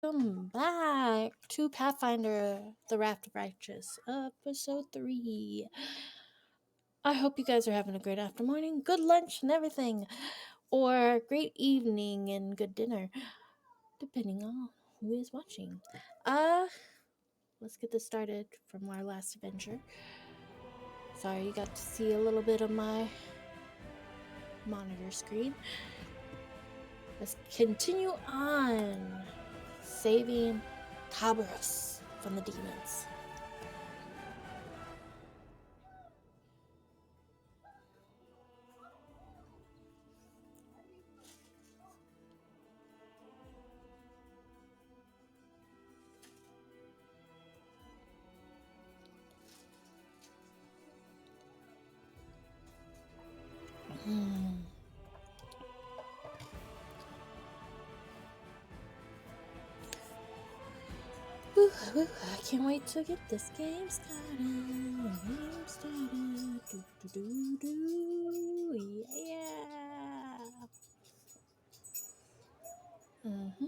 Welcome back to Pathfinder, The Raft of Righteous, episode 3. I hope you guys are having a great afternoon, good lunch and everything, or great evening and good dinner, depending on who is watching. Uh, let's get this started from our last adventure. Sorry, you got to see a little bit of my monitor screen. Let's continue on saving Tabarus from the demons. I can't wait to get this game started. Yeah. Mm-hmm.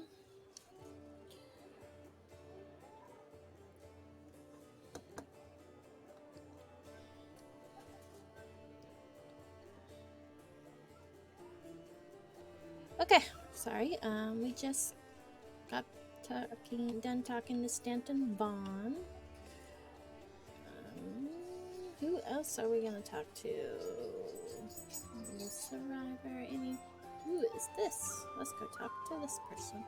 Okay, sorry. We just got done talking to Stanton Vaughn. Who else are we gonna talk to? The survivor. Who is this? Let's go talk to this person.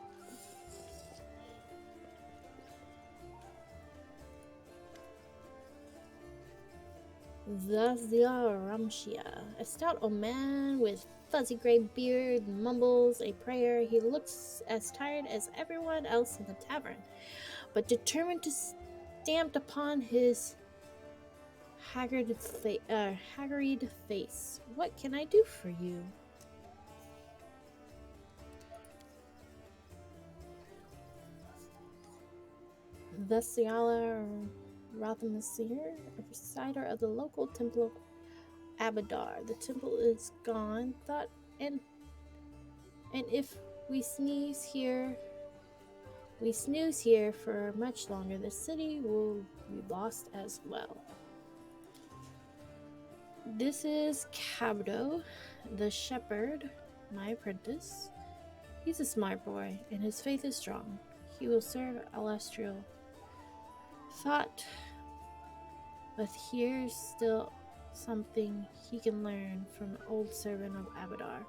Zazia Ramshia, a stout old man with fuzzy gray beard, mumbles a prayer. He looks as tired as everyone else in the tavern, but determined to stamp upon his haggard face. What can I do for you? Vesiala Rathamasir, a reciter of the local temple of Abadar. The temple is gone, thought, and if we snooze here for much longer, the city will be lost as well. This is Cabdo, the shepherd, my apprentice. He's a smart boy, and his faith is strong. He will serve Alastriel. Thought, but here's still something he can learn from an old servant of Abadar.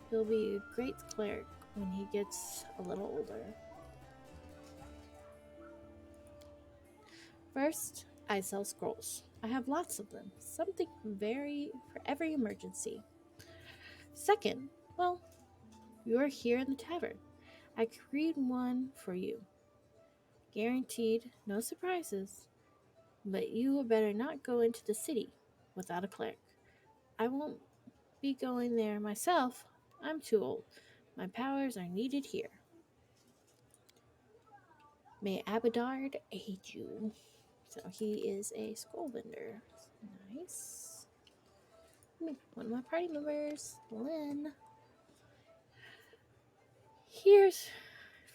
He'll be a great cleric when he gets a little older. First, I sell scrolls. I have lots of them, something for every emergency. Second, well, you're here in the tavern. I could read one for you. Guaranteed, no surprises. But you had better not go into the city without a cleric. I won't be going there myself. I'm too old. My powers are needed here. May Abadard aid you. So he is a scroll vendor. Nice. One of my party members, Lynn. Here's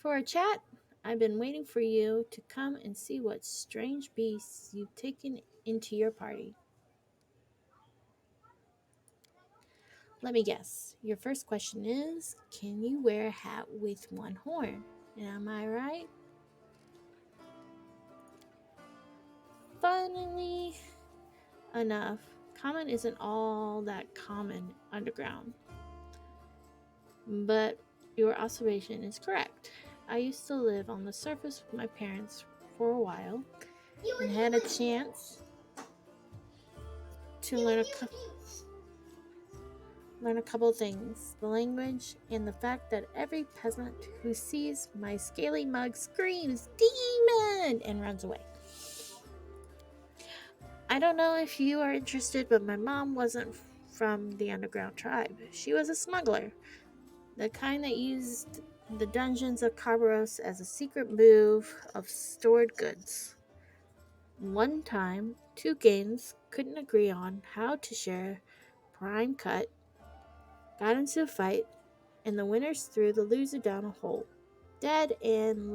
for a chat. I've been waiting for you to come and see what strange beasts you've taken into your party. Let me guess. Your first question is, can you wear a hat with one horn? Am I right? Funnily enough, common isn't all that common underground. But your observation is correct. I used to live on the surface with my parents for a while and had a chance to learn a couple things. The language and the fact that every peasant who sees my scaly mug screams demon and runs away. I don't know if you are interested, but my mom wasn't from the underground tribe. She was a smuggler, the kind that used the dungeons of Carbaros as a secret move of stored goods. One time, two gangs couldn't agree on how to share prime cut, got into a fight, and the winners threw the loser down a hole, dead and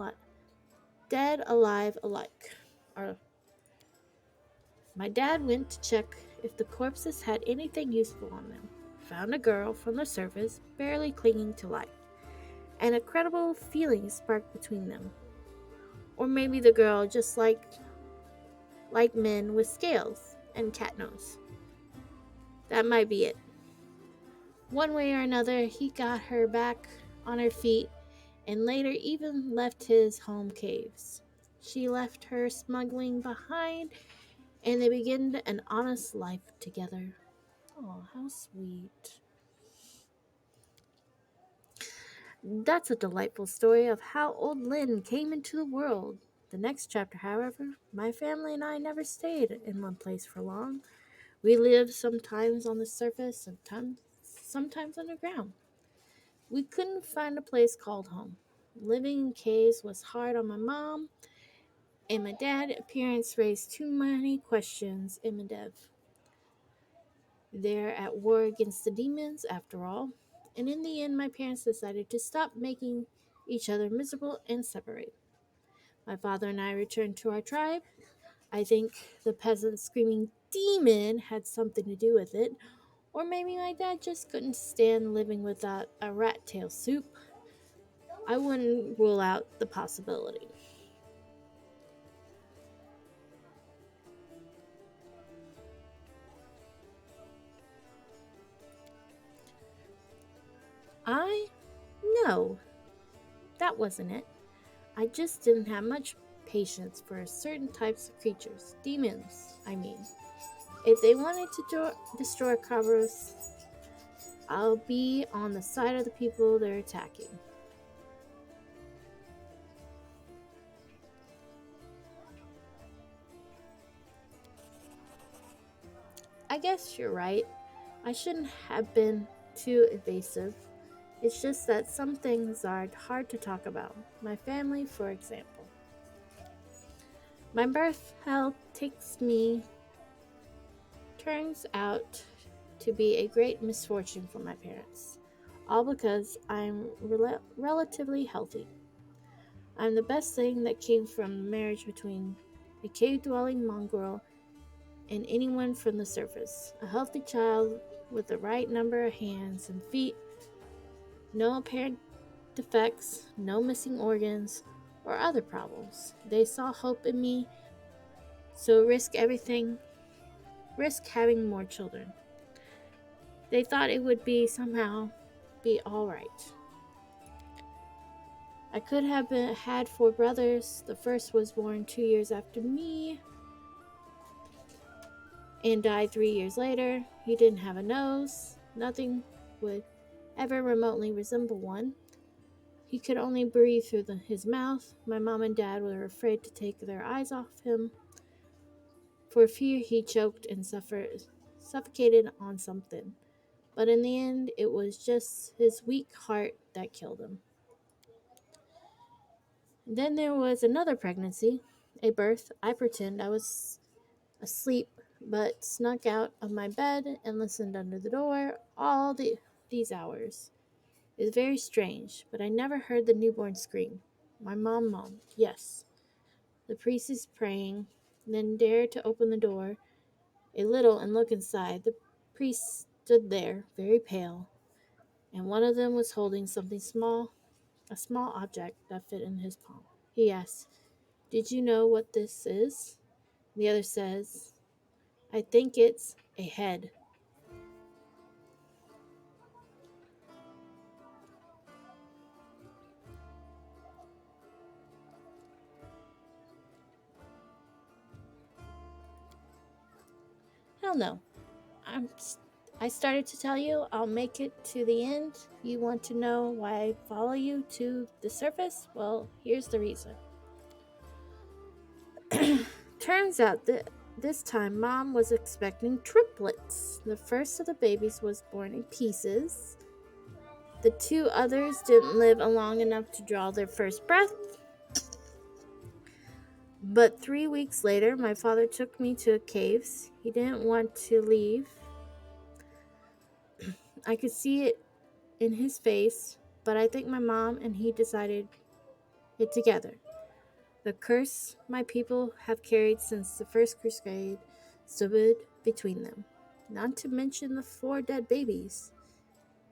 dead, alive, alike. Or, my dad went to check if the corpses had anything useful on them. Found a girl from the surface, barely clinging to life, and a credible feeling sparked between them. Or maybe the girl just like men with scales and cat nose. That might be it. One way or another, he got her back on her feet and later even left his home caves. She left her smuggling behind and they began an honest life together. Oh, how sweet. That's a delightful story of how old Lynn came into the world. The next chapter, however, my family and I never stayed in one place for long. We lived sometimes on the surface and sometimes underground. We couldn't find a place called home. Living in caves was hard on my mom, and my dad's appearance raised too many questions in Medev. They're at war against the demons, after all, and in the end, my parents decided to stop making each other miserable and separate. My father and I returned to our tribe. I think the peasant screaming demon had something to do with it, or maybe my dad just couldn't stand living without a rat tail soup. I wouldn't rule out the possibility. I? No, that wasn't it. I just didn't have much patience for certain types of creatures. Demons, I mean. If they wanted to destroy Kravros, I'll be on the side of the people they're attacking. I guess you're right. I shouldn't have been too evasive. It's just that some things are hard to talk about. My family, for example. My birth health takes me turns out to be a great misfortune for my parents, all because I'm relatively healthy. I'm the best thing that came from the marriage between a cave dwelling mongrel and anyone from the surface. A healthy child with the right number of hands and feet, no apparent defects, no missing organs, or other problems. They saw hope in me, so risk having more children. They thought it would be somehow be all right. I could have had four brothers. The first was born 2 years after me and died 3 years later. He didn't have a nose. Nothing would ever remotely resemble one. He could only breathe through his mouth. My mom and dad were afraid to take their eyes off him. For fear he choked and suffocated on something. But in the end, it was just his weak heart that killed him. Then there was another pregnancy, a birth. I pretend I was asleep, but snuck out of my bed and listened under the door these hours. It's very strange, but I never heard the newborn scream. My mom moaned, yes. The priest is praying, then dared to open the door a little and look inside. The priest stood there, very pale, and one of them was holding something small, a small object that fit in his palm. He asked, did you know what this is? The other says, I think it's a head. Hell no. I'm, I started to tell you I'll make it to the end. You want to know why I follow you to the surface? Well, here's the reason. Turns out that this time Mom was expecting triplets. The first of the babies was born in pieces. The two others didn't live long enough to draw their first breath. But 3 weeks later, my father took me to caves. He didn't want to leave. I could see it in his face, but I think my mom and he decided it together. The curse my people have carried since the first crusade stood between them, not to mention the 4 dead babies.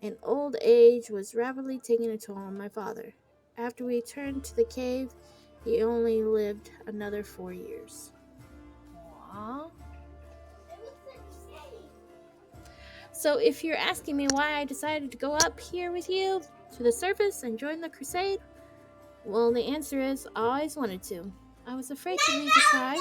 And old age was rapidly taking a toll on my father. After we returned to the cave, he only lived another 4 years. Aww. So if you're asking me why I decided to go up here with you to the surface and join the crusade, well, the answer is I always wanted to. I was afraid to leave the tribe.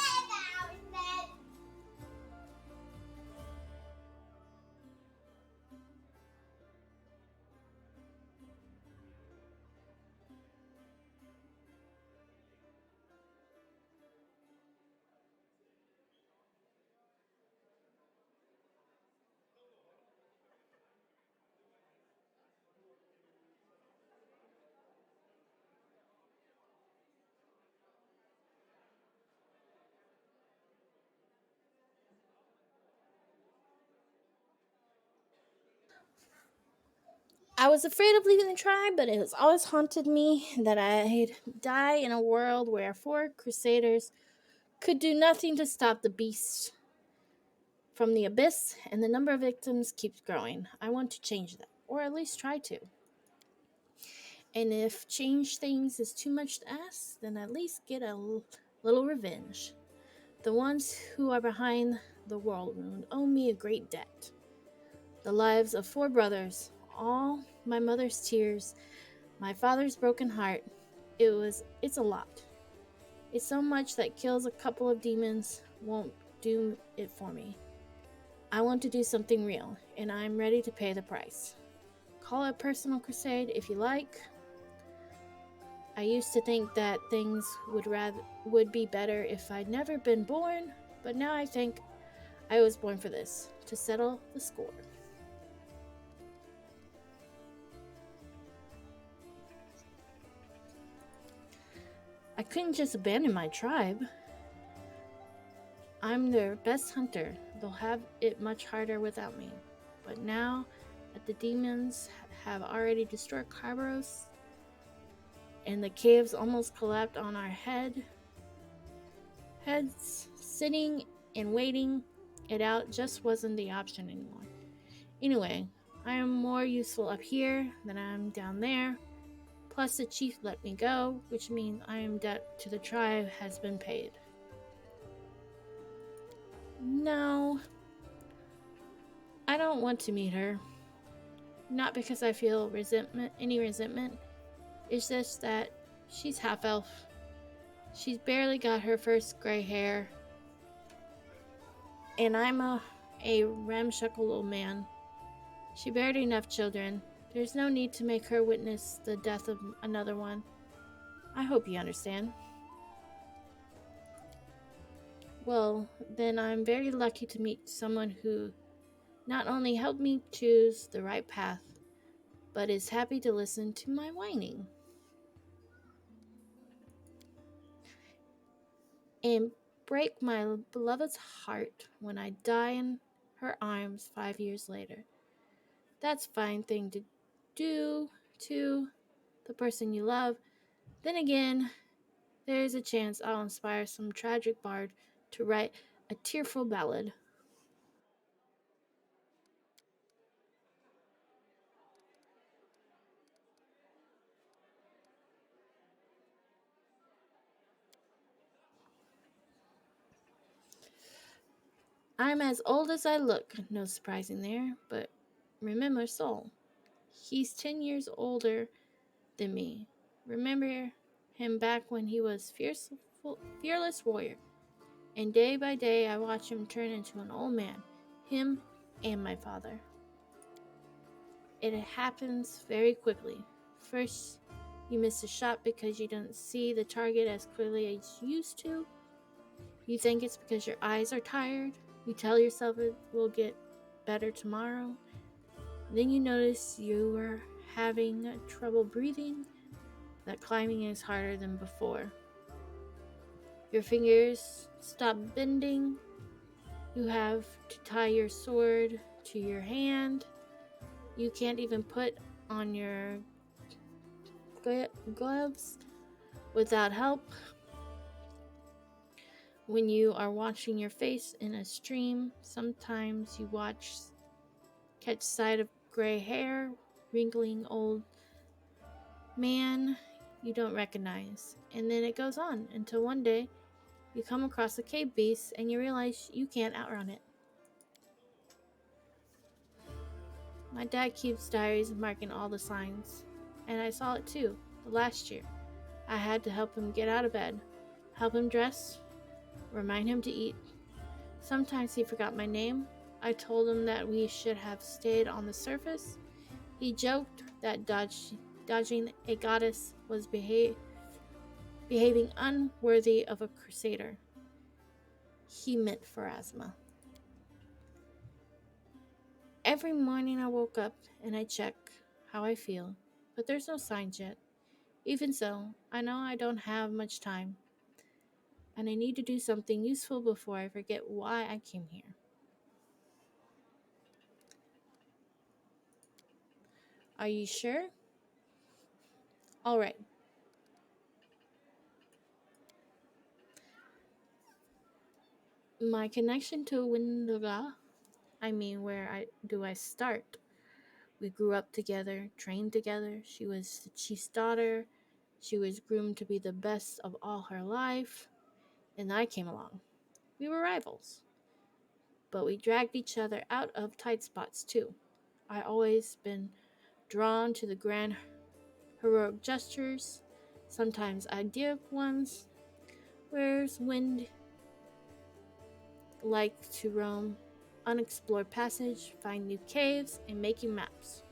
I was afraid of leaving the tribe, but it has always haunted me that I'd die in a world where 4 crusaders could do nothing to stop the beast from the abyss, and the number of victims keeps growing. I want to change that, or at least try to. And if change things is too much to ask, then at least get a little revenge. The ones who are behind the world wound owe me a great debt. The lives of 4 brothers, all my mother's tears, my father's broken heart. It's a lot. It's so much that kills a couple of demons won't do it for me. I want to do something real, and I'm ready to pay the price. Call it a personal crusade if you like. I used to think that things would be better if I'd never been born, but now I think I was born for this, to settle the score. I couldn't just abandon my tribe. I'm their best hunter. They'll have it much harder without me. But now that the demons have already destroyed Kairos and the caves almost collapsed on our heads, sitting and waiting it out just wasn't the option anymore. Anyway, I am more useful up here than I am down there. Plus, the chief let me go, which means I am debt to the tribe has been paid. No, I don't want to meet her. Not because I feel any resentment. It's just that she's half elf. She's barely got her first gray hair. And I'm a ramshackle old man. She buried enough children. There's no need to make her witness the death of another one. I hope you understand. Well, then I'm very lucky to meet someone who not only helped me choose the right path, but is happy to listen to my whining and break my beloved's heart when I die in her arms 5 years later. That's a fine thing to do to the person you love. Then again, there's a chance I'll inspire some tragic bard to write a tearful ballad. I'm as old as I look, no surprising there, but remember Soul. He's 10 years older than me. Remember him back when he was fearless warrior. And day by day I watch him turn into an old man. Him and my father. It happens very quickly. First, you miss a shot because you don't see the target as clearly as you used to. You think it's because your eyes are tired. You tell yourself it will get better tomorrow. Then you notice you are having trouble breathing, that climbing is harder than before. Your fingers stop bending. You have to tie your sword to your hand. You can't even put on your gloves without help. When you are watching your face in a stream, sometimes you catch sight of gray hair, wrinkling old man you don't recognize. And then it goes on until one day you come across a cave beast and you realize you can't outrun it. My dad keeps diaries marking all the signs, and I saw it too, the last year. I had to help him get out of bed, help him dress, remind him to eat. Sometimes he forgot my name. I told him that we should have stayed on the surface. He joked that dodging a goddess was behaving unworthy of a crusader. He meant Pharasma. Every morning I woke up and I check how I feel, but there's no signs yet. Even so, I know I don't have much time, and I need to do something useful before I forget why I came here. Are you sure? All right. My connection to Windaga, where do I start? We grew up together, trained together. She was the chief's daughter. She was groomed to be the best of all her life, and I came along. We were rivals, but we dragged each other out of tight spots too. I always been drawn to the grand heroic gestures, sometimes idyllic ones, whereas Wind liked to roam unexplored passage, find new caves, and making maps.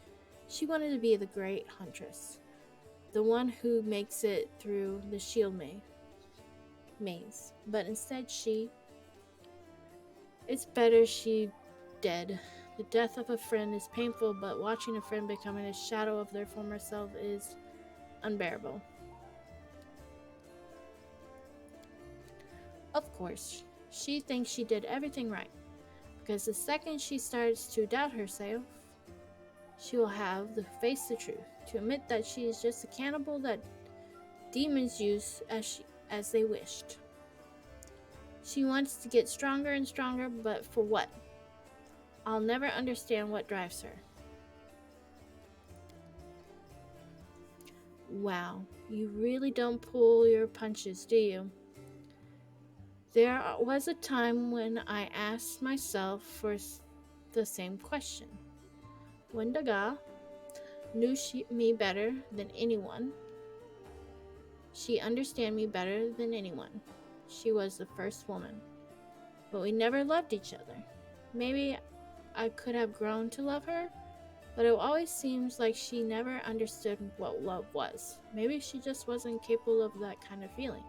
She wanted to be the great huntress, the one who makes it through the maze. But instead it's better she dead. The death of a friend is painful, but watching a friend becoming a shadow of their former self is unbearable. Of course, she thinks she did everything right, because the second she starts to doubt herself, she will have to face the truth, to admit that she is just a cannibal that demons use as they wished. She wants to get stronger and stronger, but for what? I'll never understand what drives her. Wow, you really don't pull your punches, do you? There was a time when I asked myself the same question. When Daga knew me better than anyone, she understood me better than anyone. She was the first woman, but we never loved each other. Maybe I could have grown to love her, but it always seems like she never understood what love was. Maybe she just wasn't capable of that kind of feeling.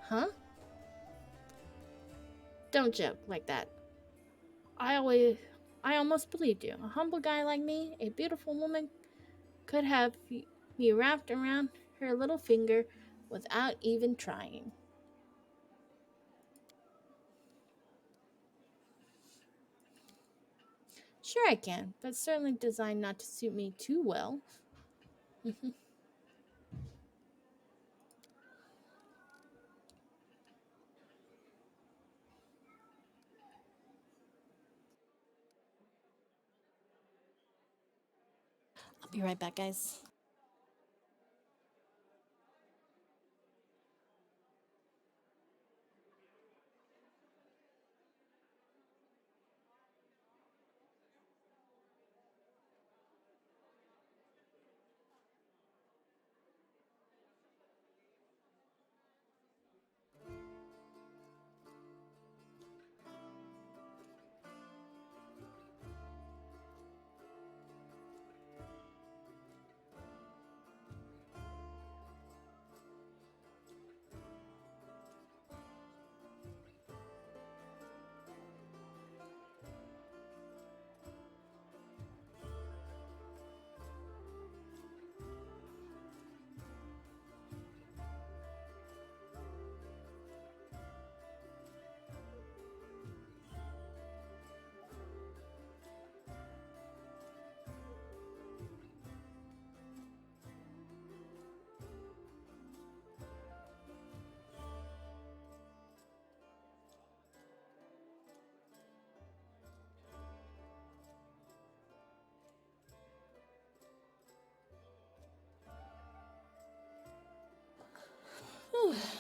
Huh? Don't joke like that. I always I almost believed you. A humble guy like me, a beautiful woman, could have me wrapped around her little finger without even trying. Sure I can, but certainly designed not to suit me too well. I'll be right back, guys.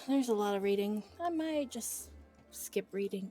There's a lot of reading. I might just skip reading.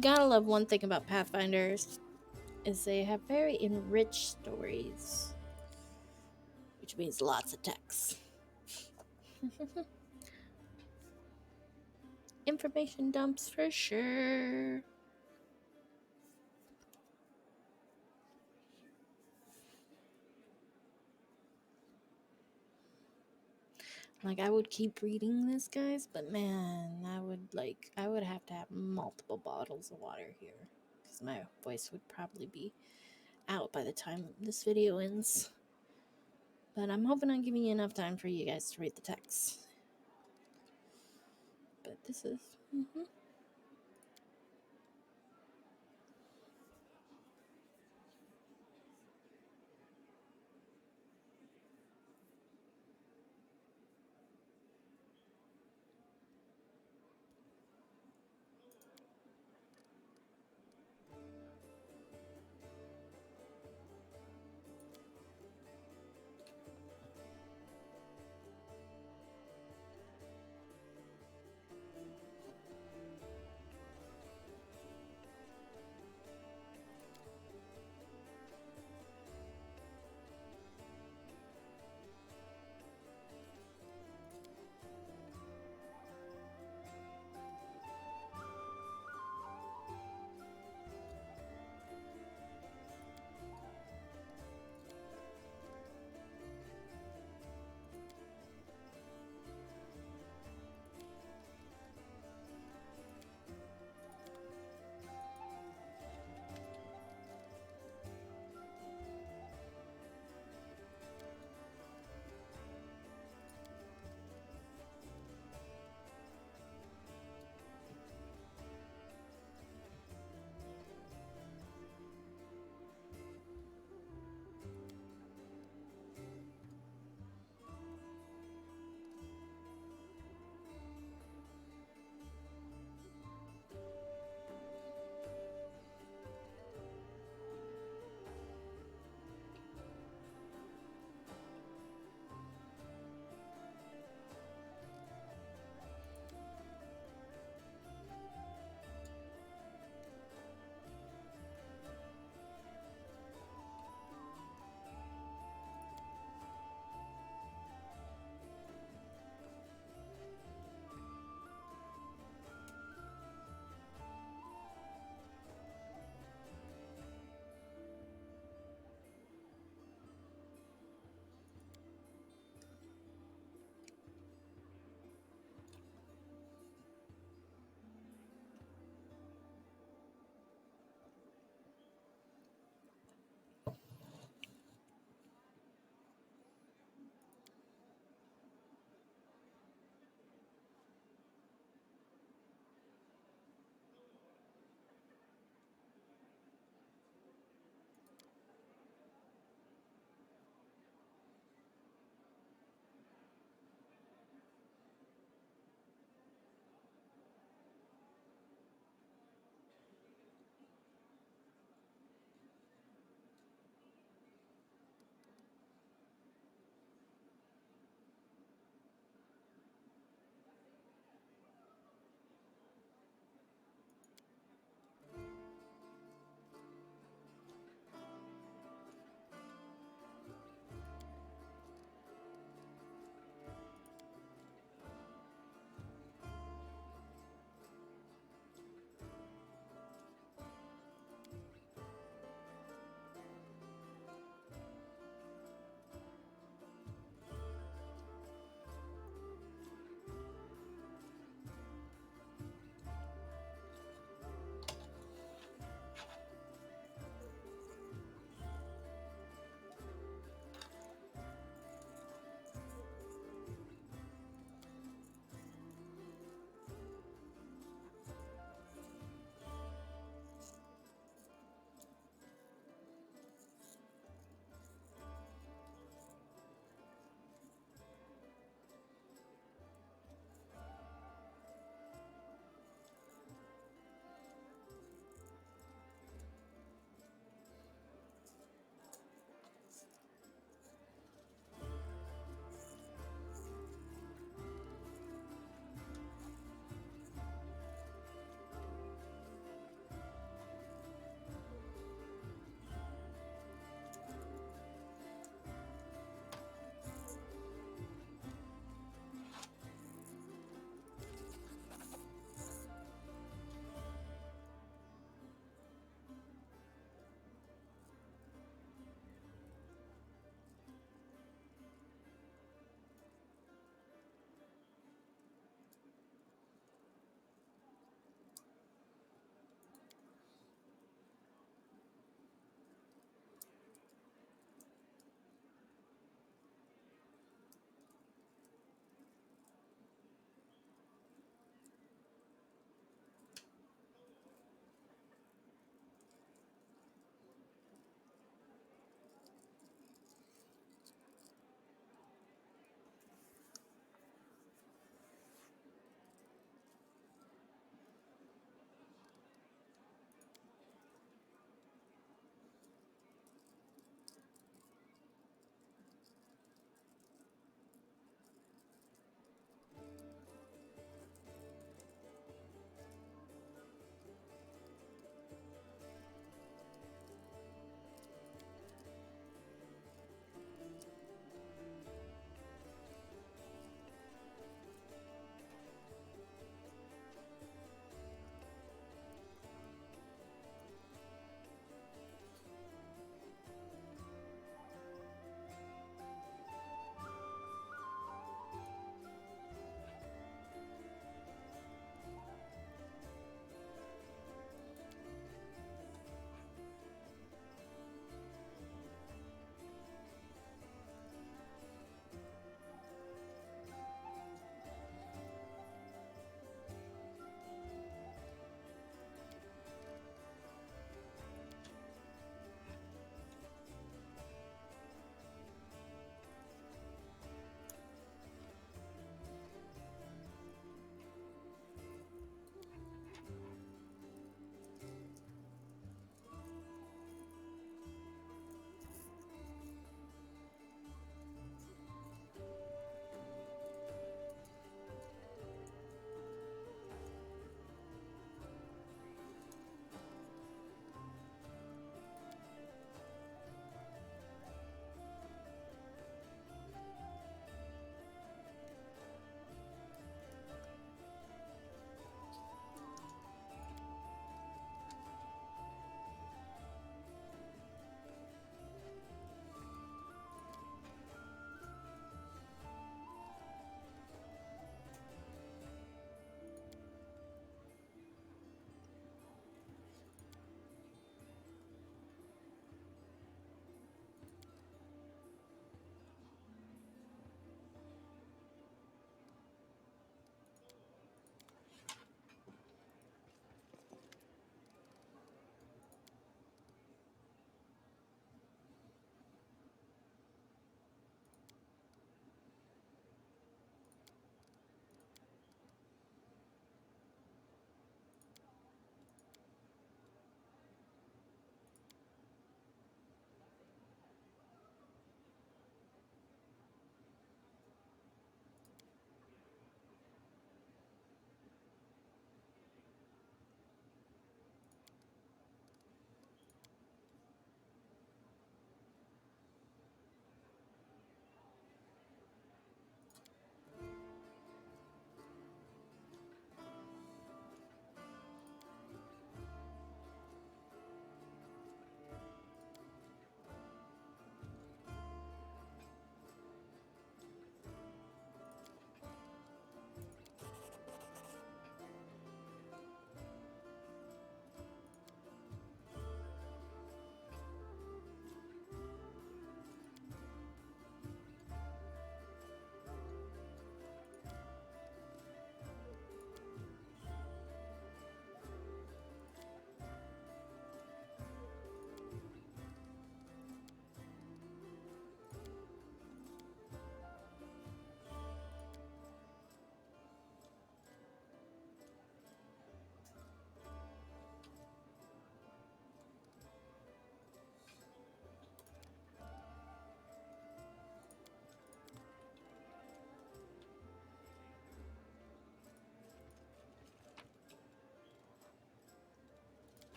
gotta love one thing about Pathfinders is they have very enriched stories, which means lots of text. Information dumps for sure. Like, I would keep reading this, guys, but man, I would have to have multiple bottles of water here because my voice would probably be out by the time this video ends. But I'm hoping I'm giving you enough time for you guys to read the text. But this is.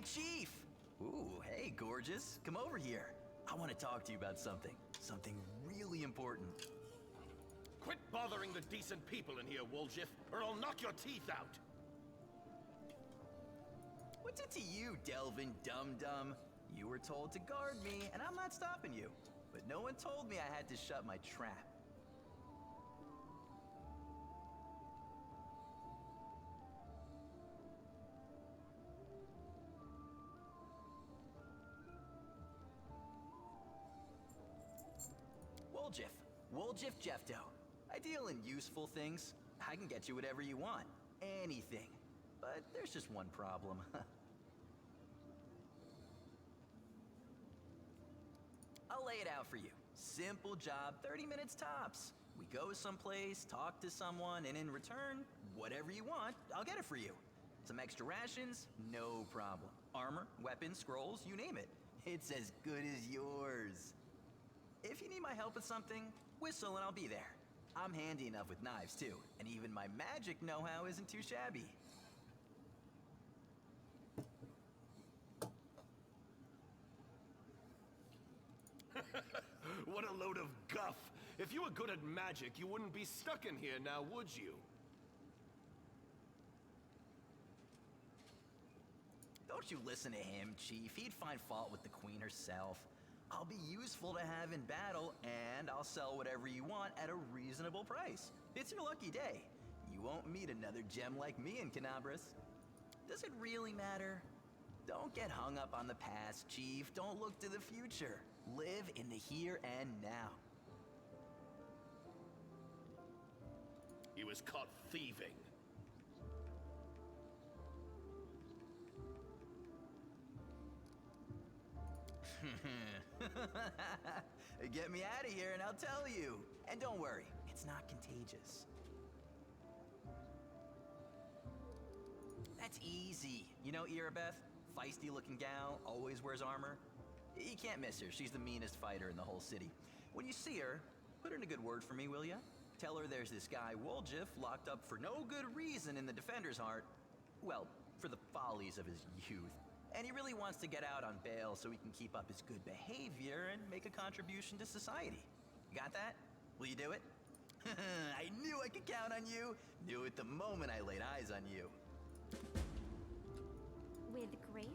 Chief! Ooh, hey, gorgeous. Come over here. I want to talk to you about something. Something really important. Quit bothering the decent people in here, Woljif, or I'll knock your teeth out! What's it to you, Delvin Dum-Dum? You were told to guard me, and I'm not stopping you. But no one told me I had to shut my trap. Woljif Jeffdo. I deal in useful things. I can get you whatever you want. Anything. But there's just one problem. I'll lay it out for you. Simple job, 30 minutes tops. We go someplace, talk to someone, and in return, whatever you want, I'll get it for you. Some extra rations? No problem. Armor, weapons, scrolls, you name it. It's as good as yours. If you need my help with something, whistle and I'll be there. I'm handy enough with knives too, and even my magic know-how isn't too shabby. What a load of guff! If you were good at magic, you wouldn't be stuck in here now, would you? Don't you listen to him, Chief. He'd find fault with the Queen herself. I'll be useful to have in battle, and I'll sell whatever you want at a reasonable price. It's your lucky day. You won't meet another gem like me in Canabras. Does it really matter? Don't get hung up on the past, Chief. Don't look to the future. Live in the here and now. He was caught thieving. Get me out of here and I'll tell you. And don't worry, it's not contagious. That's easy. You know Irabeth? Feisty looking gal, always wears armor. You can't miss her. She's the meanest fighter in the whole city. When you see her, put in a good word for me, will ya? Tell her there's this guy, Woljif, locked up for no good reason in the Defender's Heart. Well, for the follies of his youth. And he really wants to get out on bail so he can keep up his good behavior and make a contribution to society. You got that? Will you do it? I knew I could count on you. Knew it the moment I laid eyes on you. With grace?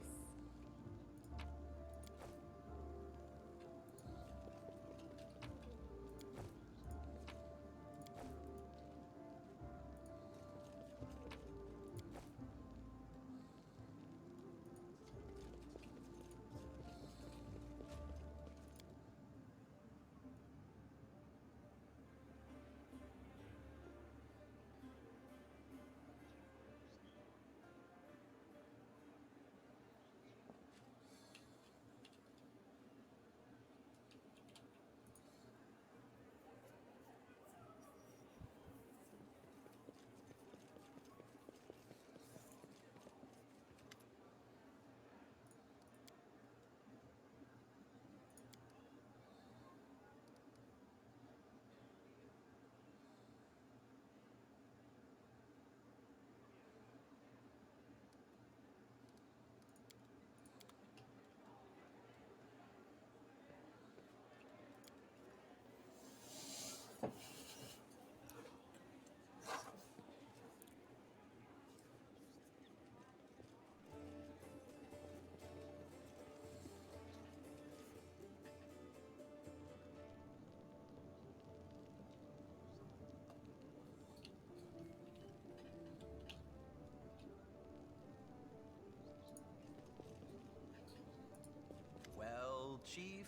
Well, Chief,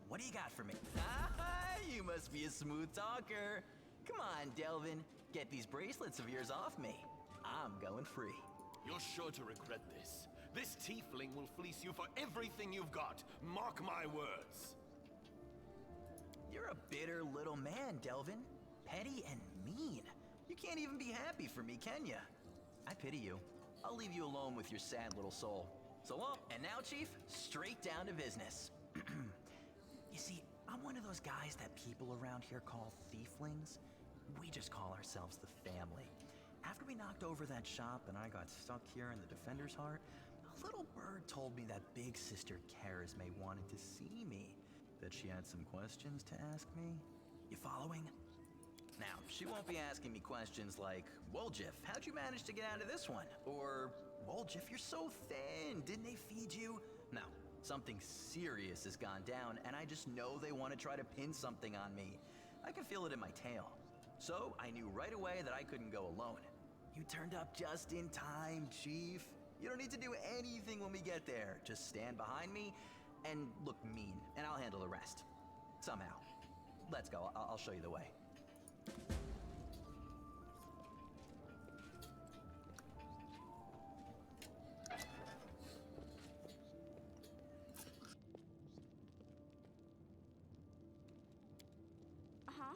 what do you got for me? You must be a smooth talker. Come on, Delvin. Get these bracelets of yours off me. I'm going free. You're sure to regret this. This tiefling will fleece you for everything you've got. Mark my words. You're a bitter little man, Delvin. Petty and mean. You can't even be happy for me, can ya? I pity you. I'll leave you alone with your sad little soul. So long. And now, Chief, straight down to business. You see, I'm one of those guys that people around here call thieflings. We just call ourselves the family. After we knocked over that shop and I got stuck here in the Defender's Heart, little bird told me that big sister Carisme wanted to see me, that she had some questions to ask me. You following? Now, she won't be asking me questions like, Woljif, how'd you manage to get out of this one? Or, Woljif, you're so thin, didn't they feed you? No, something serious has gone down, and I just know they want to try to pin something on me. I can feel it in my tail. So, I knew right away that I couldn't go alone. You turned up just in time, Chief. You don't need to do anything when we get there. Just stand behind me and look mean, and I'll handle the rest. Somehow. Let's go, I'll show you the way. Uh-huh.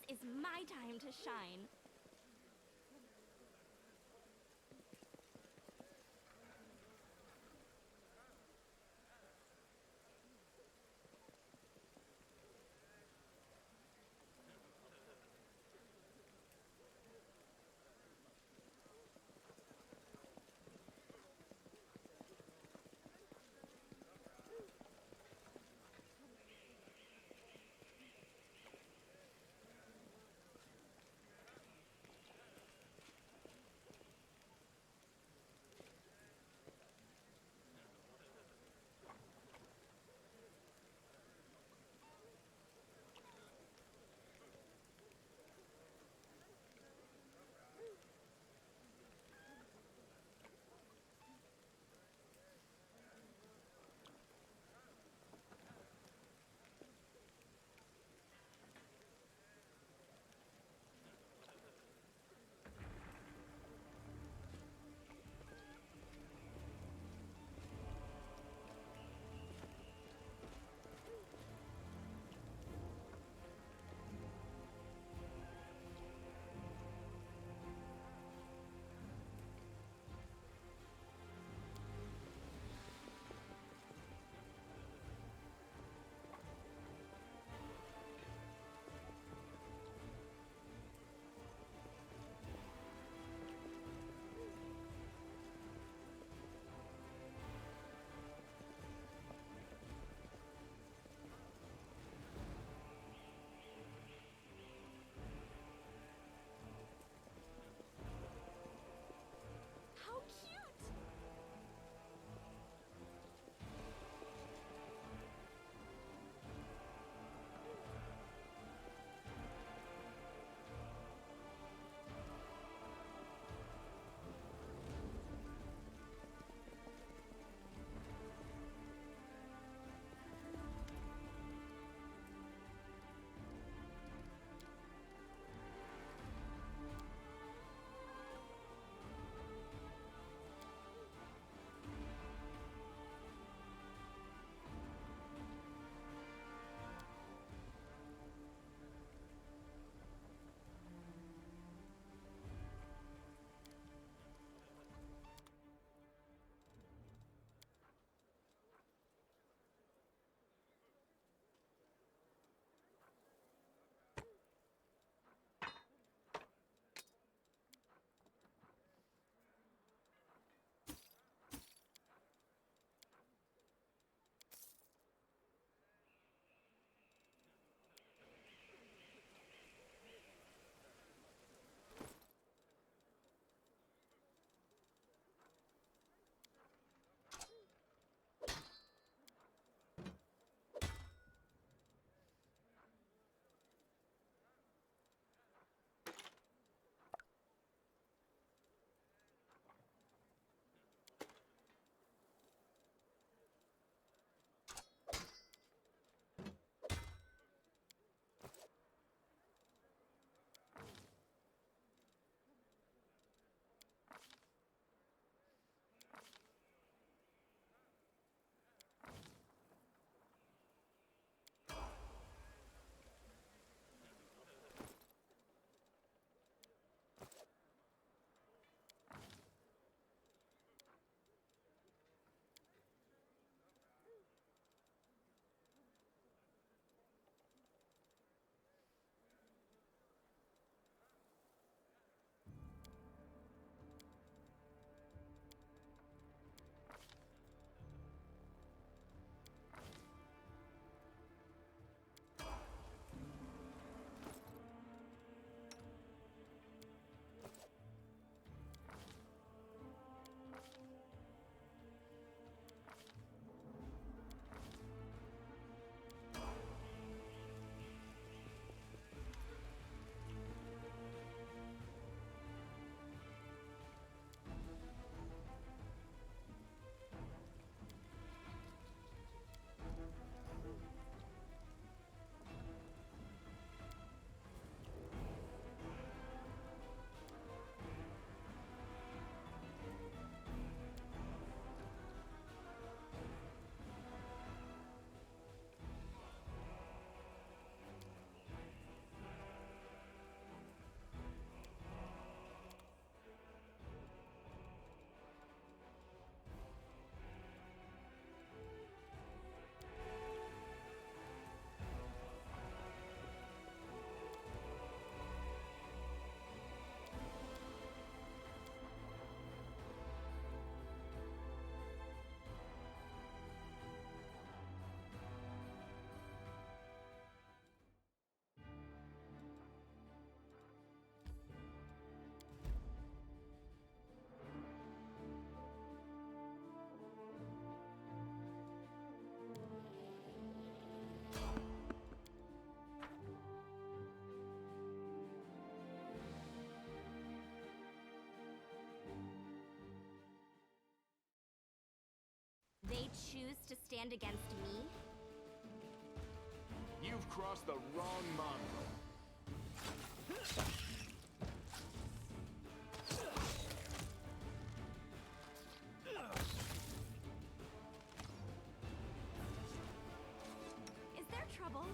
is my time to shine. stand against me? You've crossed the wrong mongrel. Is there trouble?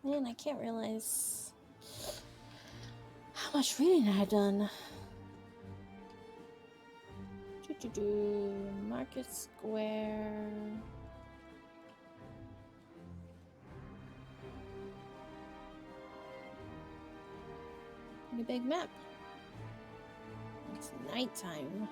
Man, I can't realize how much reading I had done. Market Square. Pretty big map. It's nighttime.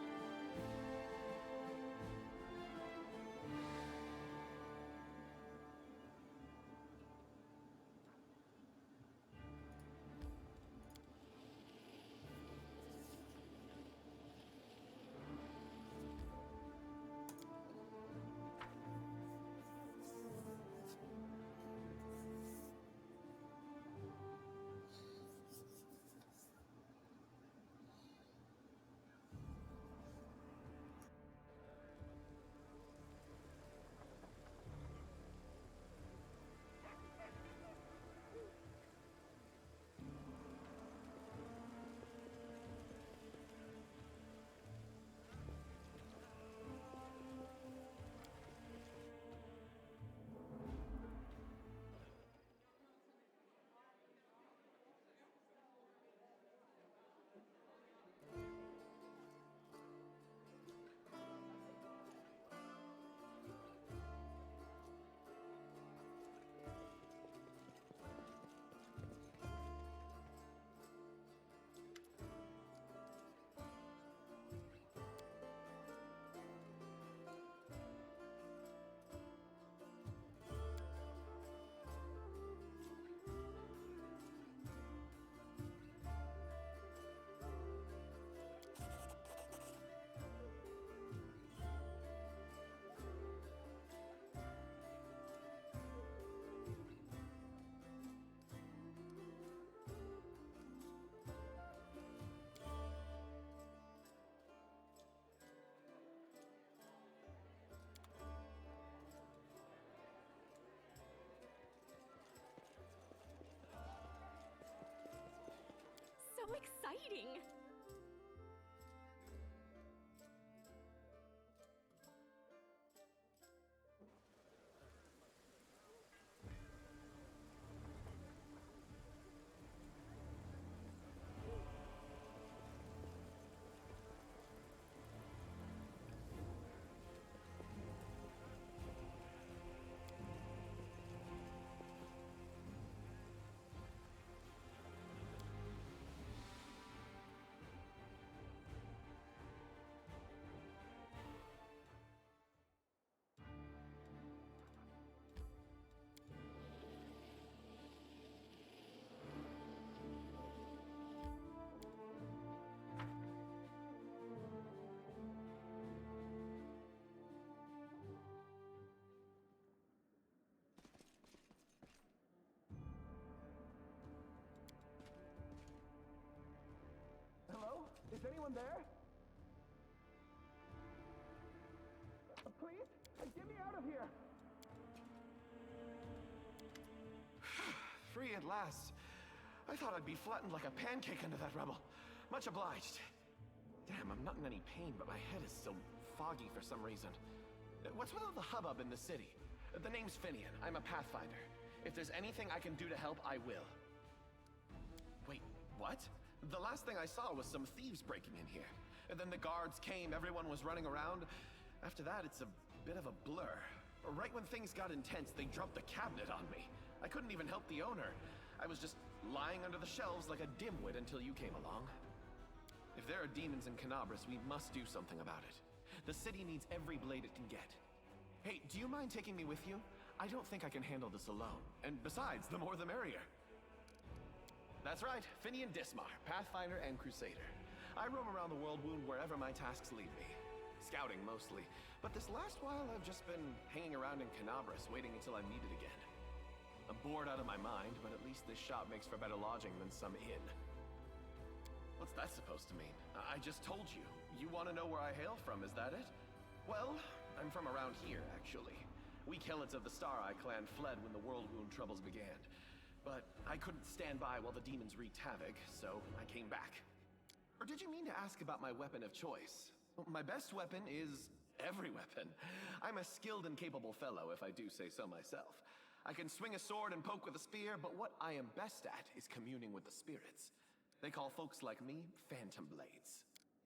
exciting! Hello? Is anyone there? Please? Get me out of here! Free at last. I thought I'd be flattened like a pancake under that rubble. Much obliged. Damn, I'm not in any pain, but my head is still foggy for some reason. What's with all the hubbub in the city? The name's Finian. I'm a Pathfinder. If there's anything I can do to help, I will. Wait, what? The last thing I saw was some thieves breaking in here. And then the guards came, everyone was running around. After that, it's a bit of a blur. Right when things got intense, they dropped the cabinet on me. I couldn't even help the owner. I was just lying under the shelves like a dimwit until you came along. If there are demons in Canabras, we must do something about it. The city needs every blade it can get. Hey, do you mind taking me with you? I don't think I can handle this alone. And besides, the more the merrier. That's right, Finian Dismar, Pathfinder and Crusader. I roam around the world wound wherever my tasks lead me. Scouting mostly, but this last while I've just been hanging around in Canabras, waiting until I'm needed again. I'm bored out of my mind, but at least this shop makes for better lodging than some inn. What's that supposed to mean? I just told you. You want to know where I hail from, is that it? Well, I'm from around here, actually. We Helots of the Star Eye clan fled when the world wound troubles began. But I couldn't stand by while the demons wreaked havoc, so I came back. Or did you mean to ask about my weapon of choice? My best weapon is every weapon. I'm a skilled and capable fellow, if I do say so myself. I can swing a sword and poke with a spear, but what I am best at is communing with the spirits. They call folks like me phantom blades.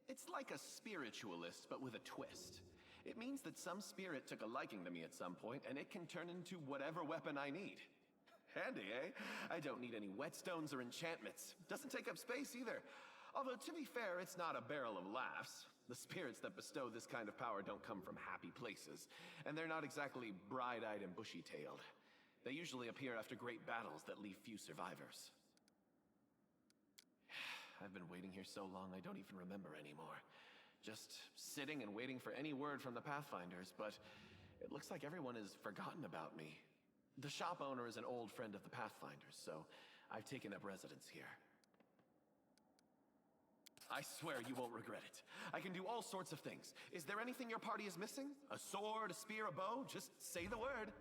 It's like a spiritualist, but with a twist. It means that some spirit took a liking to me at some point, and it can turn into whatever weapon I need. Handy, eh? I don't need any whetstones or enchantments. Doesn't take up space either. Although, to be fair, it's not a barrel of laughs. The spirits that bestow this kind of power don't come from happy places, and they're not exactly bright-eyed and bushy-tailed. They usually appear after great battles that leave few survivors. I've been waiting here so long I don't even remember anymore. Just sitting and waiting for any word from the Pathfinders, but it looks like everyone has forgotten about me. The shop owner is an old friend of the Pathfinders, so I've taken up residence here. I swear you won't regret it. I can do all sorts of things. Is there anything your party is missing? A sword, a spear, a bow? Just say the word.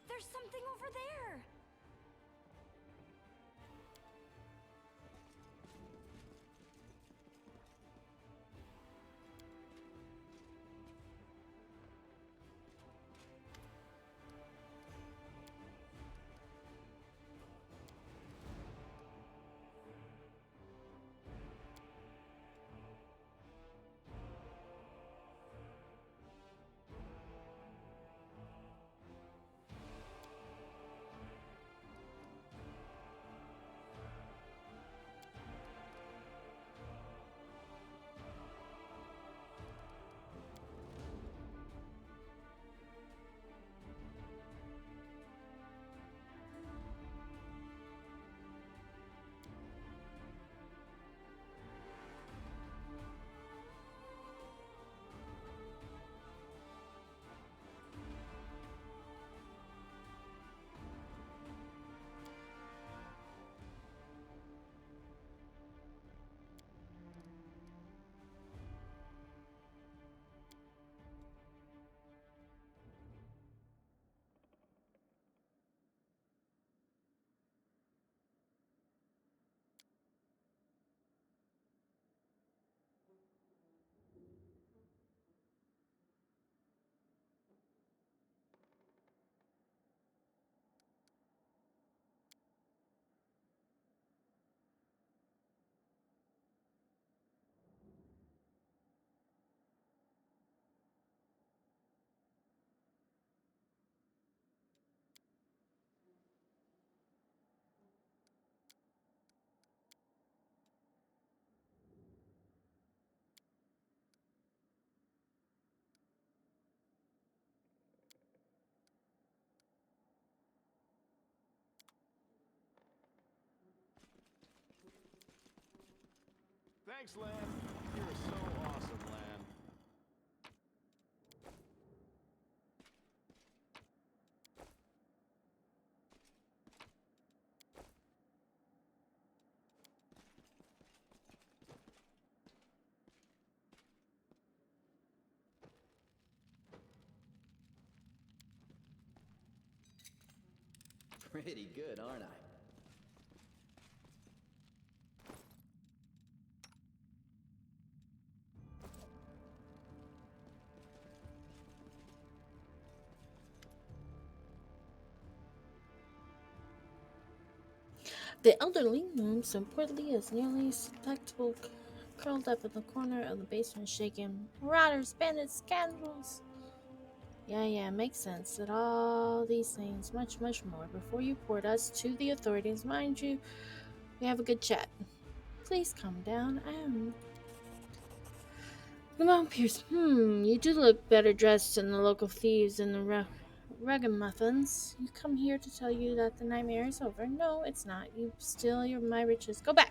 There's something over there! Thanks, Lan. You're so awesome, Lan. Pretty good, aren't I? The elderly moon, so portly as nearly spectacle, curled up in the corner of the basement, shaking. Marauders, bandits, scoundrels. Yeah, makes sense. That all these things, much more, before you report us to the authorities. Mind you, we have a good chat. Please calm down. Come on, Pierce. You do look better dressed than the local thieves and the ragamuffins. You come here to tell you that the nightmare is over. No, it's not. You steal my riches. Go back.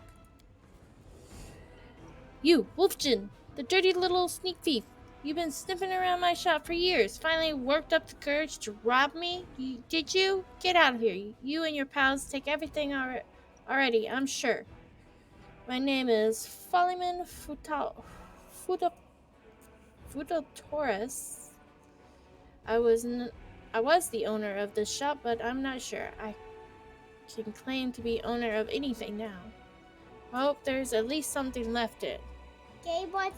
You, Wolfkin, the dirty little sneak thief. You've been sniffing around my shop for years. Finally worked up the courage to rob me? Did you? Get out of here. You and your pals take everything already, I'm sure. My name is Faliman Futotaurus. I was the owner of this shop, but I'm not sure I can claim to be owner of anything now. I hope there's at least something left in. Gay boy.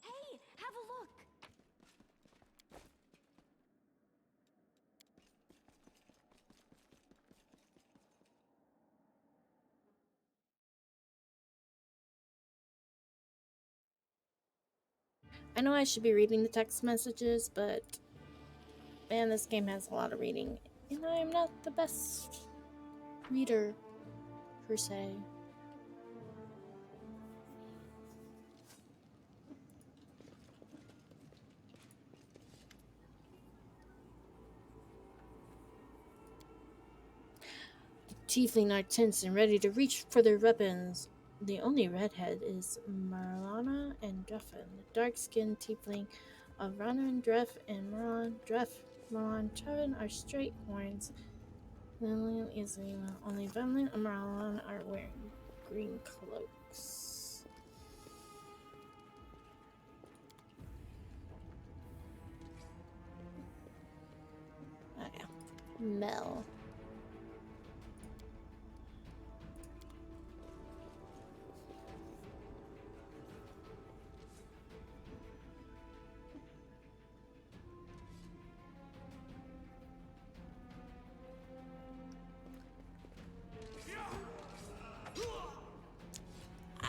Hey, have a look. I know I should be reading the text messages, but man, this game has a lot of reading, and I am not the best reader, per se. The tiefling are tense and ready to reach for their weapons. The only redhead is Marlana and Druffin, the dark-skinned tiefling of Rana and Marlan, Trevin are straight horns. Lillian is the only Venlin and Marlan are wearing green cloaks. Oh yeah. Mel.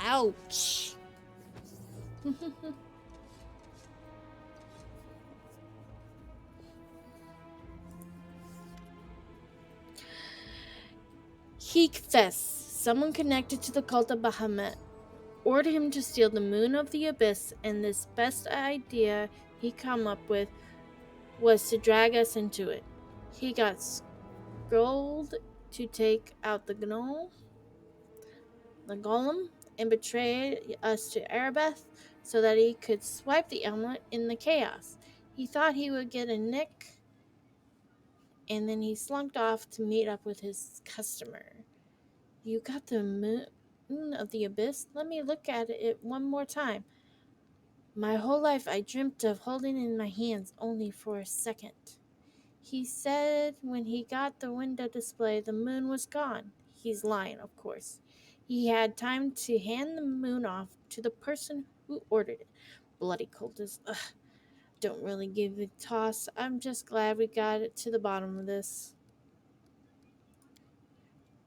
Ouch. He confessed someone connected to the cult of Bahamut ordered him to steal the moon of the abyss, and this best idea he come up with was to drag us into it. He got scrolled to take out the golem, and betrayed us to Erebeth so that he could swipe the amulet in the chaos. He thought he would get a nick, and then he slunk off to meet up with his customer. You got the moon of the abyss? Let me look at it one more time. My whole life I dreamt of holding it in my hands only for a second. He said when he got the window display, the moon was gone. He's lying, of course. He had time to hand the moon off to the person who ordered it. Bloody cultist. Ugh, don't really give a toss. I'm just glad we got it to the bottom of this.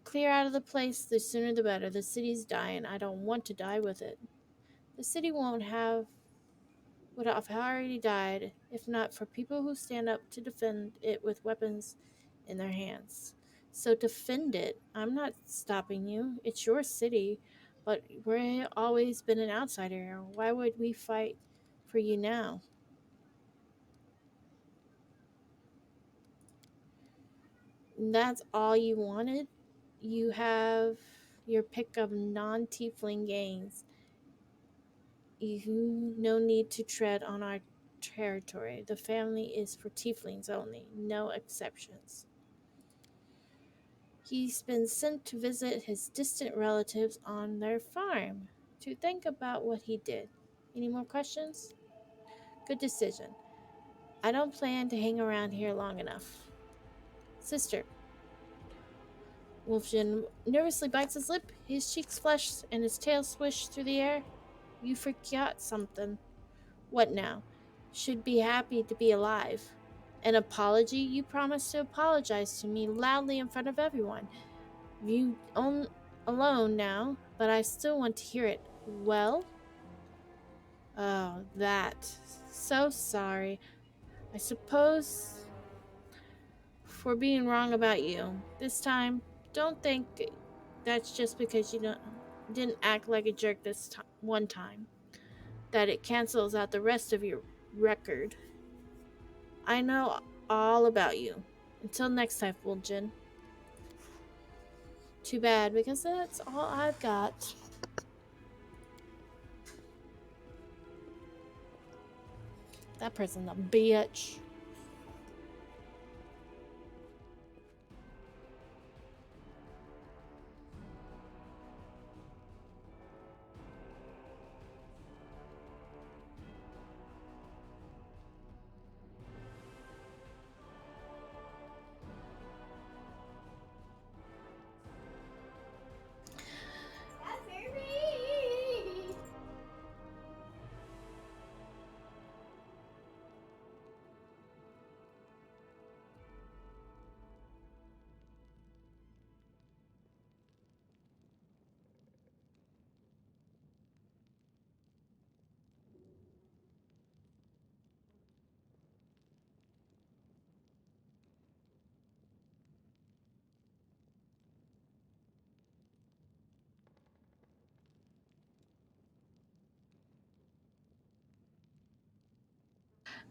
Clear out of the place, the sooner the better. The city's dying. I don't want to die with it. The city would have already died if not for people who stand up to defend it with weapons in their hands. So defend it. I'm not stopping you. It's your city, but we've always been an outsider. Why would we fight for you now? That's all you wanted? You have your pick of non-tiefling gangs. You no need to tread on our territory. The family is for tieflings only, no exceptions. He's been sent to visit his distant relatives on their farm to think about what he did. Any more questions? Good decision. I don't plan to hang around here long enough. Sister. Wolfjin nervously bites his lip, his cheeks flush, and his tail swish through the air. You forgot something. What now? Should be happy to be alive. An apology? You promised to apologize to me loudly in front of everyone. You alone now, but I still want to hear it. Well? Oh, that. So sorry. I suppose for being wrong about you. This time, don't think that's just because you didn't act like a jerk this one time. That it cancels out the rest of your record. I know all about you. Until next time, Fulgen. Too bad, because that's all I've got. That person's a bitch.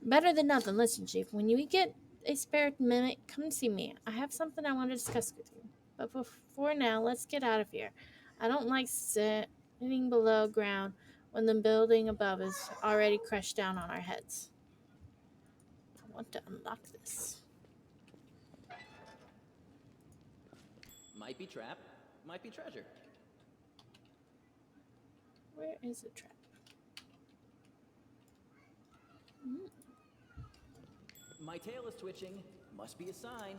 Better than nothing. Listen, Chief, when you get a spare minute, come see me. I have something I want to discuss with you. But before now, let's get out of here. I don't like sitting below ground when the building above is already crushed down on our heads. I want to unlock this. Might be trap, might be treasure. Where is the trap? My tail is twitching. Must be a sign.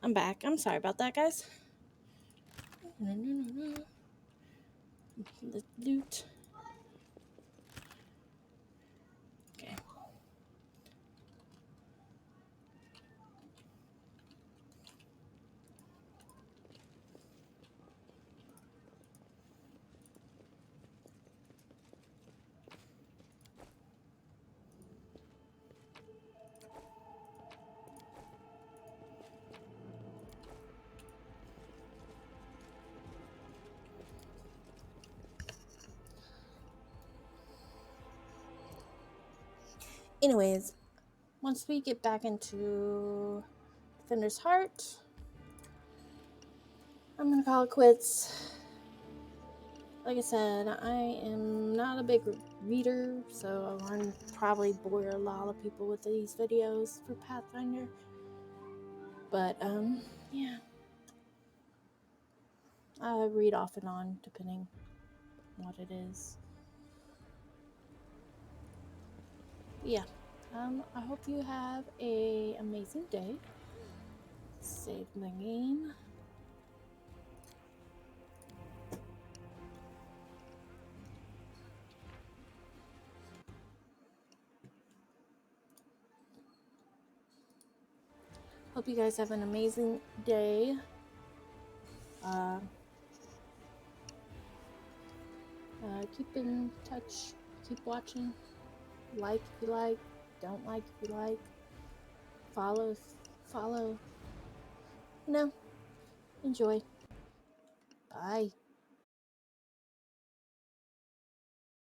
I'm back. I'm sorry about that, guys. The loot. Okay. Anyways, once we get back into Defender's Heart, I'm gonna call it quits. Like I said, I am not a big reader, so I'm probably bore a lot of people with these videos for Pathfinder. But yeah, I read off and on depending on what it is. Yeah, I hope you have a amazing day. Save the game. Hope you guys have an amazing day. Keep in touch. Keep watching. Like if you like. Don't like if you like. Follow. Follow. You know. Enjoy. Bye.